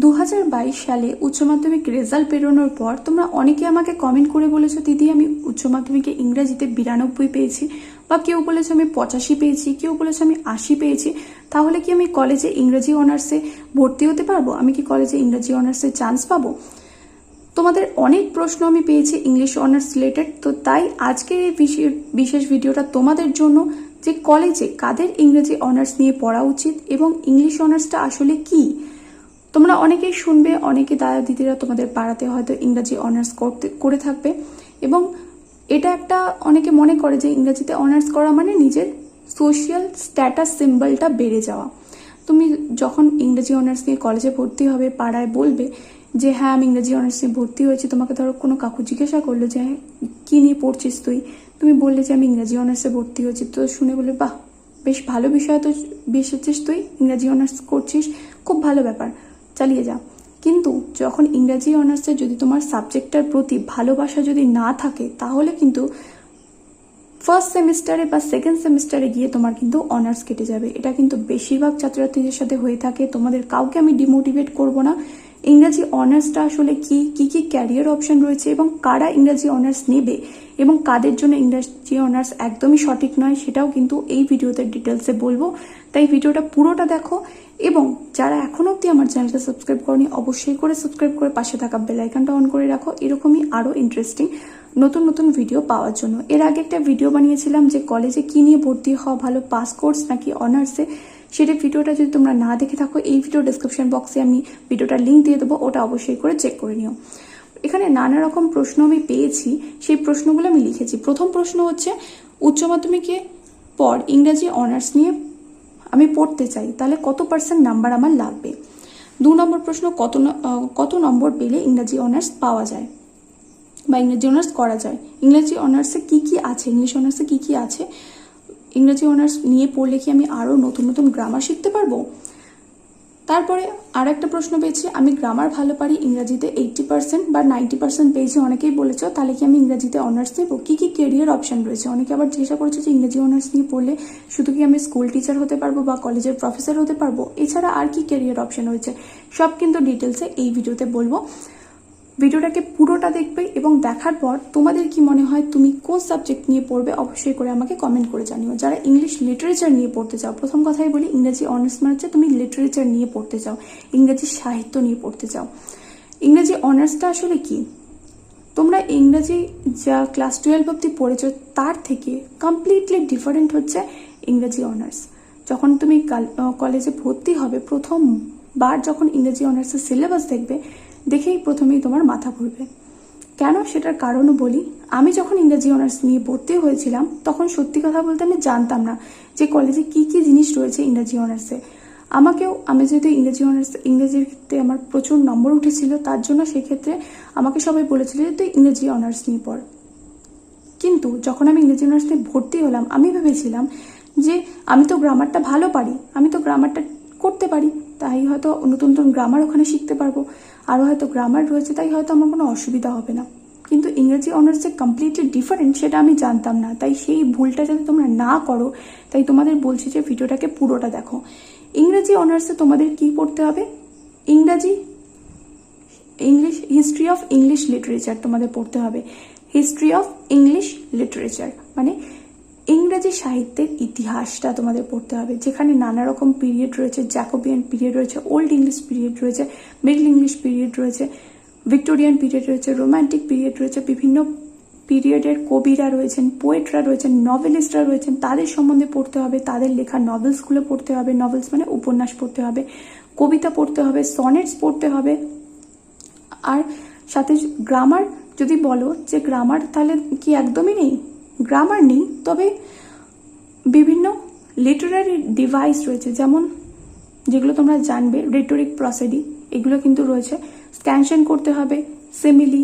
2022 সালে উচ্চ মাধ্যমিক রেজাল্ট বেরোনোর পর তোমরা অনেকে আমাকে কমেন্ট করে বলেছো, দিদি আমি উচ্চ মাধ্যমিকে ইংরেজিতে 92 পেয়েছি, বা কেউ বলেছে আমি 85 পেয়েছি, কেউ বলেছে আমি 80 পেয়েছি। তাহলে কি আমি কলেজে ইংরেজি অনার্সে ভর্তি হতে পারবো? আমি কি কলেজে ইংরেজি অনার্সে চান্স পাবো? তোমাদের অনেক প্রশ্ন আমি পেয়েছি ইংলিশ অনার্স রিলেটেড। তো তাই আজকের এই বিশেষ ভিডিওটা তোমাদের জন্য, যে কলেজে কাদের ইংরেজি অনার্স নিয়ে পড়া উচিত এবং ইংলিশ অনার্সটা আসলে কি। তোমরা অনেকেই শুনবে, অনেকে দাদা দিদিরা তোমাদের পাড়াতে হয়তো ইংরাজি অনার্স করে থাকবে, এবং এটা একটা অনেকে মনে করে যে ইংরেজিতে অনার্স করা মানে নিজের সোশ্যাল স্ট্যাটাস সিম্বলটা বেড়ে যাওয়া। তুমি যখন ইংরেজি অনার্স নিয়ে কলেজে ভর্তি হবে, পাড়ায় বলবে যে হ্যাঁ আমি ইংরেজি অনার্স নিয়ে ভর্তি হয়েছি। তোমাকে ধরো কোনো কাকু জিজ্ঞাসা করলো যে কী নিয়ে পড়ছিস তুই, তুমি বললে যে আমি ইংরেজি অনার্সে ভর্তি হয়েছি, তো শুনে বলবে বাহ বেশ ভালো বিষয় তো বেসেছিস, তুই ইংরেজি অনার্স করছিস, খুব ভালো ব্যাপার, চালিয়ে যা। কিন্তু যখন ইংরেজি অনার্সে যদি তোমার সাবজেক্টটার প্রতি ভালোবাসা যদি না থাকে, তাহলে কিন্তু ফার্স্ট সেমিস্টারে বা সেকেন্ড সেমিস্টারে গিয়ে তোমার কিন্তু অনার্স কেটে যাবে। এটা কিন্তু বেশিরভাগ ছাত্রছাত্রীদের সাথে হয়ে থাকে। তোমাদের কাউকে আমি ডিমোটিভেট করব না। ইংরেজি অনার্সটা আসলে কি কি ক্যারিয়ার অপশন রয়েছে এবং কারা ইংরেজি অনার্স নেবে এবং কাদের জন্য ইংরেজি অনার্স একদমই সঠিক নয়, সেটাও কিন্তু এই ভিডিওতে ডিটেলসে বলবো। তাই ভিডিওটা পুরোটা দেখো, এবং যারা এখনো অব্দি আমার চ্যানেলকে সাবস্ক্রাইব করনি অবশ্যই করে সাবস্ক্রাইব করে পাশে থাকা বেল আইকনটা অন করে রাখো, এরকমই আরও ইন্টারেস্টিং নতুন নতুন ভিডিও পাওয়ার জন্য। এর আগে একটা ভিডিও বানিয়েছিলাম যে কলেজে কি নিয়ে ভর্তি হওয়া ভালো, পাস কোর্স নাকি অনার্সে, সেটা ভিডিওটা যদি তোমরা না দেখে থাকো এই ভিডিও ডিসক্রিপশন বক্সে আমি ভিডিওটার লিঙ্ক দিয়ে দেবো, ওটা অবশ্যই করে চেক করে নিও। এখানে নানা রকম প্রশ্ন আমি পেয়েছি, সেই প্রশ্নগুলো আমি লিখেছি। প্রথম প্রশ্ন হচ্ছে, উচ্চ মাধ্যমিকের পর ইংরেজি অনার্স নিয়ে আমি পড়তে চাই, তাহলে কত % নাম্বার আমার লাগবে? 2 নম্বর প্রশ্ন, কত নম্বর পেলে ইংরেজি অনার্স পাওয়া যায় বা ইংরেজি অনার্স করা যায়? ইংরেজি অনার্সে কি কি আছে, ইংলিশ অনার্সে কি কি আছে? ইংরেজি অনার্স নিয়ে পড়লে কি আমি আরও নতুন নতুন গ্রামার শিখতে পারবো? তারপরে আর একটা প্রশ্ন পেয়েছি, আমি গ্রামার ভালো পারি, ইংরেজিতে 80% বা 90% পেয়েছি, অনেকেই বলেছো, তাহলে কি আমি ইংরেজিতে অনার্স নেবো? কি কি কেরিয়ার অপশন রয়েছে? অনেকে আবার জিজ্ঞাসা করেছে যে ইংরেজি অনার্স নিয়ে পড়লে শুধু কি আমি স্কুল টিচার হতে পারবো বা কলেজের প্রফেসর হতে পারবো, এছাড়া আর কি কেরিয়ার অপশন রয়েছে? সব কিন্তু ডিটেলসে এই ভিডিওতে বলবো। ভিডিওটাকে পুরোটা দেখবে এবং দেখার পর তোমাদের কি মনে হয়, তুমি কোন সাবজেক্ট নিয়ে পড়বে অবশ্যই করে আমাকে কমেন্ট করে জানিও। যারা ইংলিশ লিটারেচার নিয়ে পড়তে চাও, প্রথম কথাই বলি ইংরেজি অনার্স মানে হচ্ছে তুমি লিটারেচার নিয়ে পড়তে চাও, ইংরেজি সাহিত্য নিয়ে পড়তে চাও। ইংরেজি অনার্সটা আসলে কি? তোমরা ইংরেজি যা ক্লাস 12 অব্দি পড়েছো তার থেকে কমপ্লিটলি ডিফারেন্ট হচ্ছে ইংরেজি অনার্স। যখন তুমি কলেজে ভর্তি হবে, প্রথমবার যখন ইংরেজি অনার্সের সিলেবাস দেখবে, দেখেই প্রথমেই তোমার মাথা ঘুরবে। কেন, সেটার কারণও বলি। আমি যখন ইংরেজি অনার্স নিয়ে ভর্তি হয়েছিলাম, তখন সত্যি কথা বলতে আমি জানতাম না যে কলেজে কি কি জিনিস রয়েছে ইংরেজি অনার্সে। আমি যেহেতু ইংরেজিতে আমার প্রচুর নম্বর উঠেছিল, তার জন্য সেক্ষেত্রে আমাকে সবাই বলেছিল যে তুই ইংরেজি অনার্স নিয়ে পড়। কিন্তু যখন আমি ইংরেজি অনার্স নিয়ে ভর্তি হলাম, আমি ভেবেছিলাম যে আমি তো গ্রামারটা ভালো পারি, আমি তো গ্রামারটা করতে পারি, তাই হয়তো নতুন নতুন গ্রামার ওখানে শিখতে পারবো, আরও হয়তো গ্রামার রয়েছে, তাই হয়তো আমার কোনো অসুবিধা হবে না। কিন্তু ইংরেজি অনার্স যে কমপ্লিটলি ডিফারেন্ট সেটা আমি জানতাম না। তাই সেই ভুলটা যাতে তোমরা না করো, তাই তোমাদের বলছি যে ভিডিওটাকে পুরোটা দেখো। ইংরেজি অনার্সে তোমাদের কি পড়তে হবে? হিস্ট্রি অফ ইংলিশ লিটারেচার তোমাদের পড়তে হবে। হিস্ট্রি অফ ইংলিশ লিটারেচার মানে ইংরেজি সাহিত্যের ইতিহাসটা তোমাদের পড়তে হবে, যেখানে নানা রকম পিরিয়ড রয়েছে, জ্যাকোবিয়ান পিরিয়ড রয়েছে, ওল্ড ইংলিশ পিরিয়ড রয়েছে, মিডল ইংলিশ পিরিয়ড রয়েছে, ভিক্টোরিয়ান পিরিয়ড রয়েছে, রোম্যান্টিক পিরিয়ড রয়েছে, বিভিন্ন পিরিয়ডের কবিরা রয়েছেন, পোয়েটরা রয়েছেন, নভেলিস্টরা রয়েছেন, তাদের সম্বন্ধে পড়তে হবে, তাদের লেখা নভেলসগুলো পড়তে হবে, নভেলস মানে উপন্যাস পড়তে হবে, কবিতা পড়তে হবে, সনেটস পড়তে হবে। আর সাথে গ্রামার, যদি বলো যে গ্রামার তাহলে কি একদমই নেই? গ্রামার নেই, তবে বিভিন্ন লিটারারি ডিভাইস রয়েছে, যেমন যেগুলো তোমরা জানবে রেটোরিক প্রসেডি, এগুলো কিন্তু রয়েছে। স্ক্যানশন করতে হবে, সিমিলি,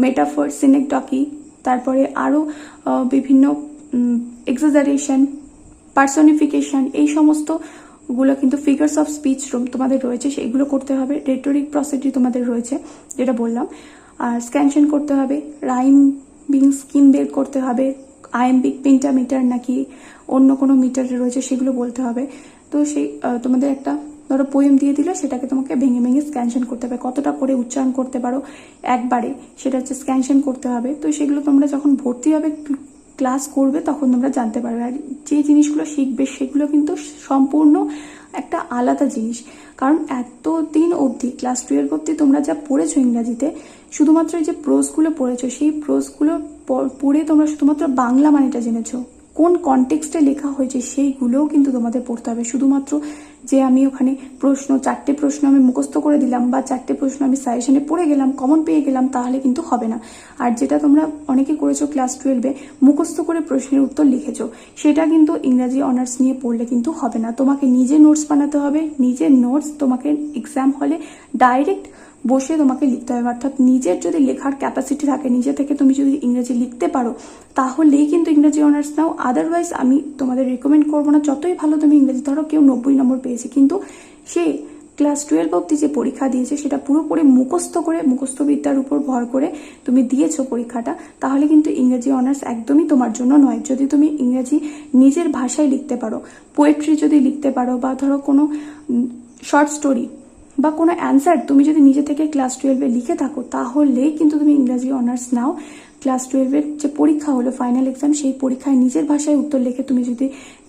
মেটাফর, সিনেকডকি, তারপরে আরও বিভিন্ন এক্সাজারেশন, পার্সনিফিকেশন, এই সমস্তগুলো কিন্তু ফিগার্স অফ স্পিচ তোমাদের রয়েছে, সেগুলো করতে হবে। রেটোরিক প্রসেডি তোমাদের রয়েছে যেটা বললাম। আর স্ক্যানশন করতে হবে, রাইম বিং স্কিম বের করতে হবে, আইএমপিক পেন্টামিটার নাকি অন্য কোনো মিটারে রয়েছে সেগুলো বলতে হবে। তো সেই তোমাদের একটা ধরো পোয়েম দিয়ে দিলে সেটাকে তোমাকে ভেঙে ভেঙে স্ক্যানশন করতে হবে, কতটা করে উচ্চারণ করতে পারো একবারে সেটা হচ্ছে স্ক্যানশন করতে হবে। তো সেগুলো তোমরা যখন ভর্তি হবে ক্লাস করবে তখন তোমরা জানতে পারবে। আর যে জিনিসগুলো শিখবে সেগুলো কিন্তু সম্পূর্ণ একটা আলাদা জিনিস, কারণ এতদিন অবধি ক্লাস 12 অবধি তোমরা যা পড়েছো ইংরাজিতে, শুধুমাত্র এই যে প্রোজগুলো পড়েছো, সেই প্রোজগুলো পড়ে তোমরা শুধুমাত্র বাংলা মানেটা জেনেছো, কোন কনটেক্সটে লেখা হয়েছে সেইগুলোও কিন্তু তোমাদের পড়তে হবে। শুধুমাত্র যে আমি ওখানে চারটে প্রশ্ন আমি মুখস্থ করে দিলাম বা চারটে প্রশ্ন আমি সাজেশনে পড়ে গেলাম, কমন পেয়ে গেলাম, তাহলে কিন্তু হবে না। আর যেটা তোমরা অনেকে করেছো ক্লাস 12-এ মুখস্থ করে প্রশ্নের উত্তর লিখেছো, সেটা কিন্তু ইংরাজি অনার্স নিয়ে পড়লে কিন্তু হবে না। তোমাকে নিজে নোটস বানাতে হবে, নিজের নোটস তোমাকে এক্সাম হলে ডাইরেক্ট বসে তোমাকে লিখতে হবে। অর্থাৎ নিজের যদি লেখার ক্যাপাসিটি থাকে, নিজে থেকে তুমি যদি ইংরেজি লিখতে পারো, তাহলেই কিন্তু ইংরেজি অনার্স নাও। আদারওয়াইজ আমি তোমাদের রেকমেন্ড করবো না। যতই ভালো তুমি ইংরেজি, ধরো কেউ 90 নম্বর পেয়েছে, কিন্তু সে ক্লাস 12 অবধি যে পরীক্ষা দিয়েছে সেটা পুরোপুরি মুখস্থ করে, মুখস্থবিদ্যার উপর ভর করে তুমি দিয়েছো পরীক্ষাটা, তাহলে কিন্তু ইংরেজি অনার্স একদমই তোমার জন্য নয়। যদি তুমি ইংরেজি নিজের ভাষায় লিখতে পারো, পোয়েট্রি যদি লিখতে পারো, বা ধরো কোনো শর্ট স্টোরি বা কোনো অ্যান্সার তুমি যদি নিজে থেকে ক্লাস 12-এ লিখে থাকো, তাহলেই কিন্তু তুমি ইংরাজি অনার্স নাও। ক্লাস 12-এর যে পরীক্ষা হলো ফাইনাল এক্সাম, সেই পরীক্ষায় নিজের ভাষায় উত্তর লিখে তুমি যদি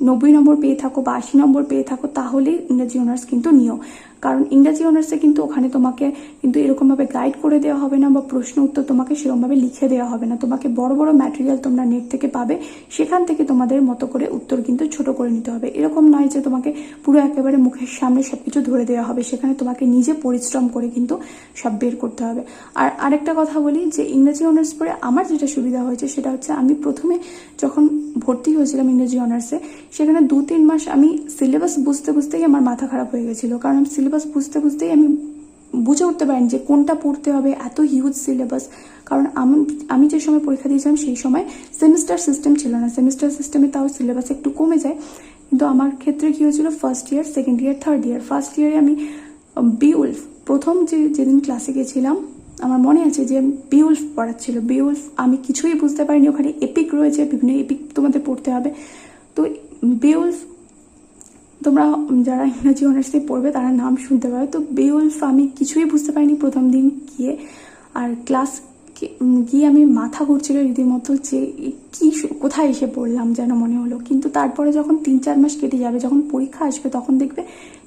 90 নম্বর পেয়ে থাকো বা 80 নম্বর পেয়ে থাকো, তাহলেই ইংরাজি অনার্স কিন্তু নিও। কারণ ইংরাজি অনার্সে কিন্তু ওখানে তোমাকে কিন্তু এরকমভাবে গাইড করে দেওয়া হবে না, বা প্রশ্ন উত্তর তোমাকে সেরকমভাবে লিখে দেওয়া হবে না। তোমাকে বড় বড় ম্যাটেরিয়াল তোমরা নেট থেকে পাবে, সেখান থেকে তোমাদের মতো করে উত্তর কিন্তু ছোট করে নিতে হবে। এরকম নয় যে তোমাকে পুরো একেবারে মুখের সামনে সবকিছু ধরে দেওয়া হবে, সেখানে তোমাকে নিজে পরিশ্রম করে কিন্তু সব বের করতে হবে। আর আরেকটা কথা বলি, যে ইংরেজি অনার্স পড়ে আমার যেটা সুবিধা হয়েছে সেটা হচ্ছে, আমি প্রথমে যখন ভর্তি হয়েছিলাম ইংরেজি অনার্সে, সেখানে 2-3 মাস আমি সিলেবাস বুঝতে বুঝতেই আমার মাথা খারাপ হয়ে গেছিলো। কারণ সিলেবাস বুঝতে বুঝতেই আমি বুঝে উঠতে পারিনি যে কোনটা পড়তে হবে, এত হিউজ সিলেবাস। কারণ আমি যে সময় পরীক্ষা দিয়েছিলাম সেই সময় সেমিস্টার সিস্টেম ছিল না। সেমিস্টার সিস্টেমে তাও সিলেবাস একটু কমে যায়, কিন্তু আমার ক্ষেত্রে কি হয়েছিল, first year, second year, third year, first ইয়ারে আমি বিউলফ প্রথম যেদিন ক্লাসে গেছিলাম, আমার মনে আছে যে বিউলফ পড়াচ্ছিল। বিউলফ আমি কিছুই বুঝতে পারিনি, ওখানে এপিক রয়েছে, বিভিন্ন এপিক তোমাদের পড়তে হবে। তো বিউলফ তোমরা যারা ইংরাজি অনার্সে পড়বে তারা নাম শুনতে পাবে। তো বিউলফ আমি কিছুই বুঝতে পারিনি প্রথম দিন গিয়ে, আর ক্লাস গিয়ে আমি মাথা ঘুরছিল রীতিমতো, যে কি কোথায় এসে পড়লাম যেন মনে হলো। কিন্তু তারপরে যখন 3-4 মাস কেটে যাবে, যখন পরীক্ষা আসবে, তখন দেখবে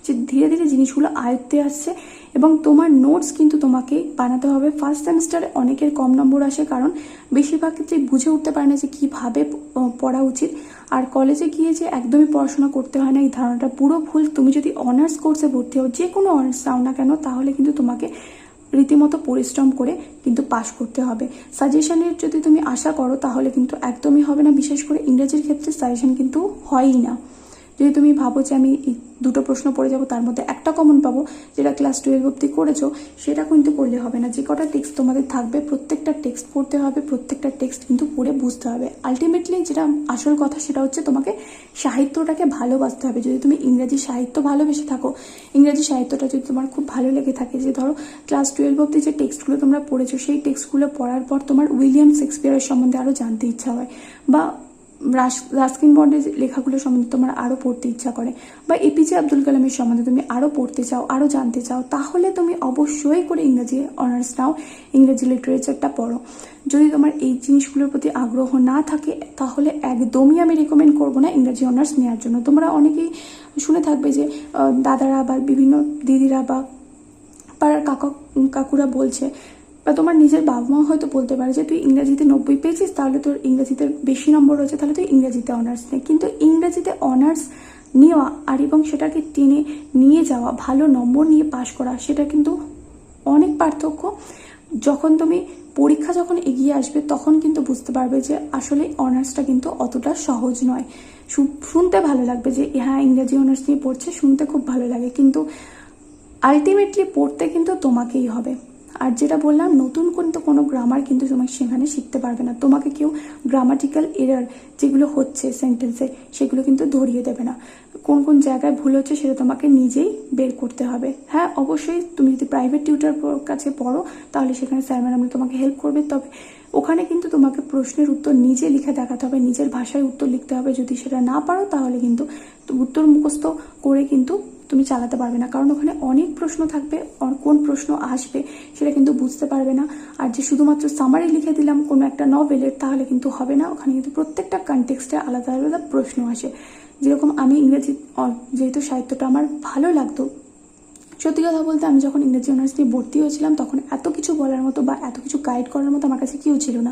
যে ধীরে ধীরে জিনিসগুলো আয়ত্তে আসছে, এবং তোমার নোটস কিন্তু তোমাকে বানাতে হবে। ফার্স্ট সেমিস্টারে অনেকের কম নম্বর আসে, কারণ বেশিরভাগ ক্ষেত্রে বুঝে উঠতে পারে না যে কীভাবে পড়া উচিত। আর কলেজে গিয়ে যে একদমই পড়াশোনা করতে হয় না, এই ধারণাটা পুরো ভুল। তুমি যদি অনার্স কোর্সে ভর্তি হও, যে কোনো অনার্স চাও না কেন, তাহলে কিন্তু তোমাকে রীতিমতো পরিশ্রম করে কিন্তু পাশ করতে হবে। সাজেশনের যদি তুমি আশা করো, তাহলে কিন্তু একদমই হবে না। বিশেষ করে ইংরেজির ক্ষেত্রে সাজেশন কিন্তু হয়ই না। যদি তুমি ভাবো যে আমি 2টো প্রশ্ন পড়ে যাবো, তার মধ্যে একটা কমন পাবো, যেটা ক্লাস 12 অবধি করেছো, সেটা কিন্তু করলে হবে না। যে কটা টেক্সট তোমাদের থাকবে, প্রত্যেকটা টেক্সট পড়তে হবে, প্রত্যেকটা টেক্সট কিন্তু পড়ে বুঝতে হবে। আলটিমেটলি যেটা আসল কথা, সেটা হচ্ছে তোমাকে সাহিত্যটাকে ভালোবাসতে হবে। যদি তুমি ইংরেজি সাহিত্য ভালোবেসে থাকো, ইংরেজি সাহিত্যটা যদি তোমার খুব ভালো লেগে থাকে, যে ধরো ক্লাস 12 অবধি যে টেক্সটগুলো তোমরা পড়েছো, সেই টেক্সটগুলো পড়ার পর তোমার উইলিয়াম শেক্সপিয়ারের সম্বন্ধে আরও জানতে ইচ্ছা হয়, বা রাস্কিন বন্ডের লেখাগুলো সম্বন্ধে তোমার আরও পড়তে ইচ্ছা করে, বা এপিজে আব্দুল কালামের সম্বন্ধে তুমি আরও পড়তে চাও, আরও জানতে চাও, তাহলে তুমি অবশ্যই করে ইংরেজি অনার্স নাও, ইংরেজি লিটারেচারটা পড়ো। যদি তোমার এই জিনিসগুলোর প্রতি আগ্রহ না থাকে, তাহলে একদমই আমি রেকমেন্ড করবো না ইংরেজি অনার্স নেওয়ার জন্য। তোমরা অনেকেই শুনে থাকবে যে দাদারা বা বিভিন্ন দিদিরা বা পাড়ার কাকুরা বলছে, বা তোমার নিজের বাবা মা হয়তো বলতে পারে যে তুই ইংরেজিতে 90 পেয়েছিস, তাহলে তোর ইংরেজিতে বেশি নম্বর রয়েছে, তাহলে তুই ইংরেজিতে অনার্স নে। কিন্তু ইংরেজিতে অনার্স নেওয়া আর এবং সেটাকে টেনে নিয়ে যাওয়া, ভালো নম্বর নিয়ে পাশ করা, সেটা কিন্তু অনেক পার্থক্য। যখন তুমি পরীক্ষা যখন এগিয়ে আসবে, তখন কিন্তু বুঝতে পারবে যে আসলে অনার্সটা কিন্তু অতটা সহজ নয়। শুনতে ভালো লাগবে যে হ্যাঁ ইংরেজি অনার্স নিয়ে পড়ছে, শুনতে খুব ভালো লাগে, কিন্তু আলটিমেটলি পড়তে কিন্তু তোমাকেই হবে। আর যেটা বললাম, নতুন কিন্তু কোনো গ্রামার কিন্তু তোমাকে সেখানে শিখতে পারবে না। তোমাকে কেউ গ্রামাটিক্যাল এরার যেগুলো হচ্ছে সেন্টেন্সে, সেগুলো কিন্তু ধরিয়ে দেবে না। কোন কোন জায়গায় ভুল হচ্ছে সেটা তোমাকে নিজেই বের করতে হবে। হ্যাঁ, অবশ্যই তুমি যদি প্রাইভেট টিউটার কাছে পড়ো, তাহলে সেখানে স্যার ম্যাডামরা তোমাকে হেল্প করবে, তবে ওখানে কিন্তু তোমাকে প্রশ্নের উত্তর নিজে লিখে দেখাতে হবে, নিজের ভাষায় উত্তর লিখতে হবে। যদি সেটা না পারো, তাহলে কিন্তু উত্তর মুখস্থ করে কিন্তু তুমি চালাতে পারবে না, কারণ ওখানে অনেক প্রশ্ন থাকবে, আর কোন প্রশ্ন আসবে সেটা কিন্তু বুঝতে পারবে না। আর যে শুধুমাত্র সামারি লিখে দিলাম কোনো একটা নভেলের, তাহলে কিন্তু হবে না। ওখানে কিন্তু প্রত্যেকটা কনটেক্সটে আলাদা আলাদা প্রশ্ন আসে। যেরকম আমি ইংরেজি, যেহেতু সাহিত্যটা আমার ভালো লাগতো, সত্যি কথা বলতে আমি যখন ইংরেজি অনার্স নিয়ে ভর্তি হয়েছিলাম তখন এত কিছু বলার মতো বা এত কিছু গাইড করার মতো আমার কাছে কেউ ছিল না।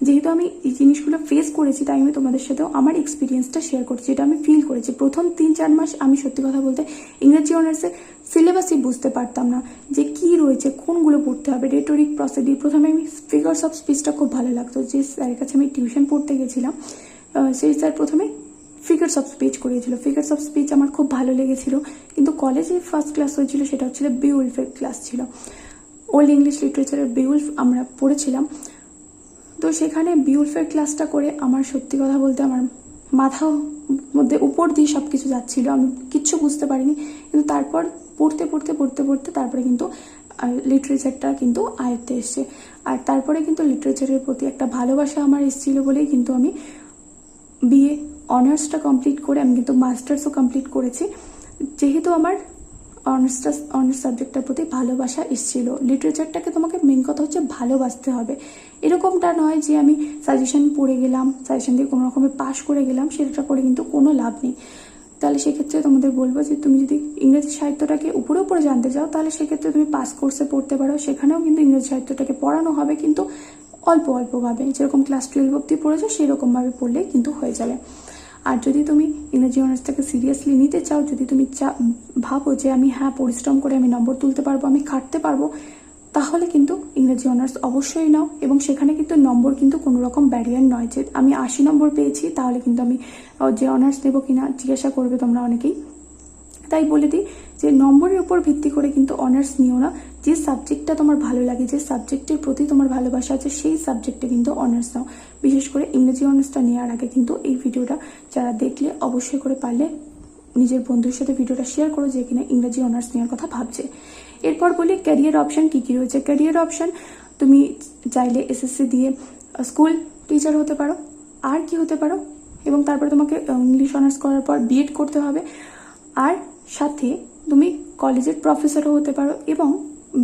যেহেতু আমি এই জিনিসগুলো ফেস করেছি, তাই আমি তোমাদের সাথেও আমার এক্সপিরিয়েন্সটা শেয়ার করছি, যেটা আমি ফিল করেছি। প্রথম 3-4 মাস আমি সত্যি কথা বলতে ইংরেজি অনার্সে সিলেবাসই বুঝতে পারতাম না যে কি রয়েছে, কোনগুলো পড়তে হবে, রেটোরিক, প্রসেডি। প্রথমে আমি ফিগার্স অফ স্পিচটা খুব ভালো লাগতো, যে স্যারের কাছে আমি টিউশন পড়তে গেছিলাম, সেই স্যার প্রথমে ফিগার্স অফ স্পিচ করিয়েছিল। ফিগার্স অফ স্পিচ আমার খুব ভালো লেগেছিল, কিন্তু কলেজে ফার্স্ট ক্লাস হয়েছিল সেটা হচ্ছিল বিউলফের ক্লাস ছিল। ওল্ড ইংলিশ লিটারেচারের বিউলফ আমরা পড়েছিলাম। তো সেখানে বিউলফের ক্লাসটা করে আমার সত্যি কথা বলতে আমার মাথা মধ্যে উপর দিয়ে সব কিছু যাচ্ছিলো, আমি কিচ্ছু বুঝতে পারিনি। কিন্তু তারপর পড়তে পড়তে পড়তে পড়তে তারপরে কিন্তু লিটারেচারটা কিন্তু আয়ত্তে এসছে। আর তারপরে কিন্তু লিটারেচারের প্রতি একটা ভালোবাসা আমার এসেছিলো বলেই কিন্তু আমি বিএ অনার্সটা কমপ্লিট করে আমি কিন্তু মাস্টার্সও কমপ্লিট করেছি, যেহেতু আমার অনার্স সাবজেক্টটার প্রতি ভালোবাসা এসেছিলো। লিটারেচারটাকে তোমাকে মেন কথা হচ্ছে ভালোবাসতে হবে। এরকমটা নয় যে আমি সাজেশন পড়ে গেলাম, সাজেশন দিয়ে কোনো রকমের পাশ করে গেলাম, সেটা করে কিন্তু কোনো লাভ নেই। তাহলে সেক্ষেত্রে তোমাদের বলবো যে তুমি যদি ইংরেজি সাহিত্যটাকে উপরে উপরে জানতে চাও, তাহলে সেক্ষেত্রে তুমি পাস কোর্সে পড়তে পারো। সেখানেও কিন্তু ইংরেজি সাহিত্যটাকে পড়ানো হবে, কিন্তু অল্প অল্পভাবে, যেরকম ক্লাস 12 অব্দি পড়েছো সেরকমভাবে পড়লে কিন্তু হয়ে যাবে। আর যদি তুমি ইংরেজি অনার্সটাকে সিরিয়াসলি নিতে চাও, যদি তুমি ভাবো যে আমি পরিশ্রম করে আমি নম্বর তুলতে পারবো, আমি খাটতে পারবো, তাহলে কিন্তু ইংরেজি অনার্স অবশ্যই নাও। এবং সেখানে কিন্তু নম্বর কিন্তু কোনো রকম ব্যারিয়ার নয় যে আমি 80 নম্বর পেয়েছি তাহলে কিন্তু আমি যে অনার্স নেবো কিনা জিজ্ঞাসা করবে তোমরা অনেকেই। তাই বলে দিই যে নম্বরের উপর ভিত্তি করে কিন্তু অনার্স নিও না। যে সাবজেক্টটা তোমার ভালো লাগে, যে সাবজেক্টের প্রতি তোমার ভালোবাসা আছে, সেই সাবজেক্টে কিন্তু অনার্স নাও। বিশেষ করে ইংরেজি অনার্সটা নেওয়ার আগে কিন্তু এই ভিডিওটা যারা দেখলে অবশ্যই করে পারলে নিজের বন্ধুর সাথে ভিডিওটা শেয়ার করো, যে কিনা ইংরেজি অনার্স নেওয়ার কথা ভাবছে। এরপর বলি ক্যারিয়ার অপশান কী কী রয়েছে। ক্যারিয়ার অপশান তুমি চাইলে এসএসসি দিয়ে স্কুল টিচার হতে পারো, আর কি হতে পারো, এবং তারপরে তোমাকে ইংলিশ অনার্স করার পর বিএড করতে হবে। আর সাথে তুমি কলেজের প্রফেসরও হতে পারো, এবং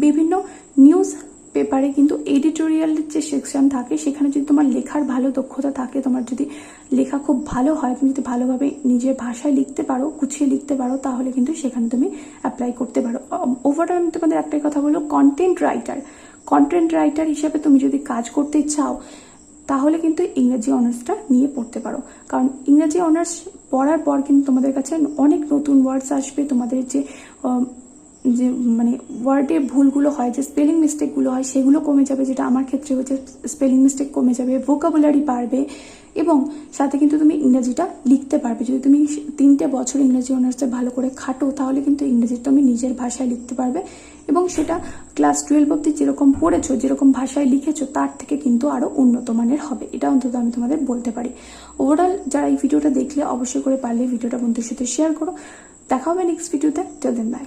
বিভিন্ন নিউজ পেপারে কিন্তু এডিটোরিয়ালের যে সেকশন থাকে সেখানে যদি তোমার লেখার ভালো দক্ষতা থাকে, তোমার যদি লেখা খুব ভালো হয়, তুমি যদি ভালোভাবে নিজের ভাষায় লিখতে পারো, গুছিয়ে লিখতে পারো, তাহলে কিন্তু সেখানে তুমি অ্যাপ্লাই করতে পারো। ওভারঅল আমি তোমাদের একটাই কথা বলবো, কন্টেন্ট রাইটার হিসেবে তুমি যদি কাজ করতে চাও তাহলে কিন্তু ইংরেজি অনার্সটা নিয়ে পড়তে পারো। কারণ ইংরেজি অনার্স পড়ার পর কিন্তু তোমাদের কাছে অনেক নতুন ওয়ার্ডস আসবে, তোমাদের যে মানে ওয়ার্ডে ভুলগুলো হয়, যে স্পেলিং মিস্টেকগুলো হয়, সেগুলো কমে যাবে, যেটা আমার ক্ষেত্রে হচ্ছে। স্পেলিং মিস্টেক কমে যাবে, ভোকাবুলারি বাড়বে, এবং সাথে কিন্তু তুমি ইংরেজিটা লিখতে পারবে। যদি তুমি 3টে বছর ইংরেজি অনার্সে ভালো করে খাটো, তাহলে কিন্তু ইংরেজি তুমি নিজের ভাষায় লিখতে পারবে, এবং সেটা ক্লাস 12 অব্দি যেরকম পড়েছো, যেরকম ভাষায় লিখেছো, তার থেকে কিন্তু আরও উন্নত মানের হবে। এটা অন্তত আমি তোমাদের বলতে পারি। ওভারঅল যারা এই ভিডিওটা দেখলে অবশ্যই করে পারলে ভিডিওটা বন্ধুদের সাথে শেয়ার করো। দেখা হবে নেক্সট ভিডিওতে। Till then by.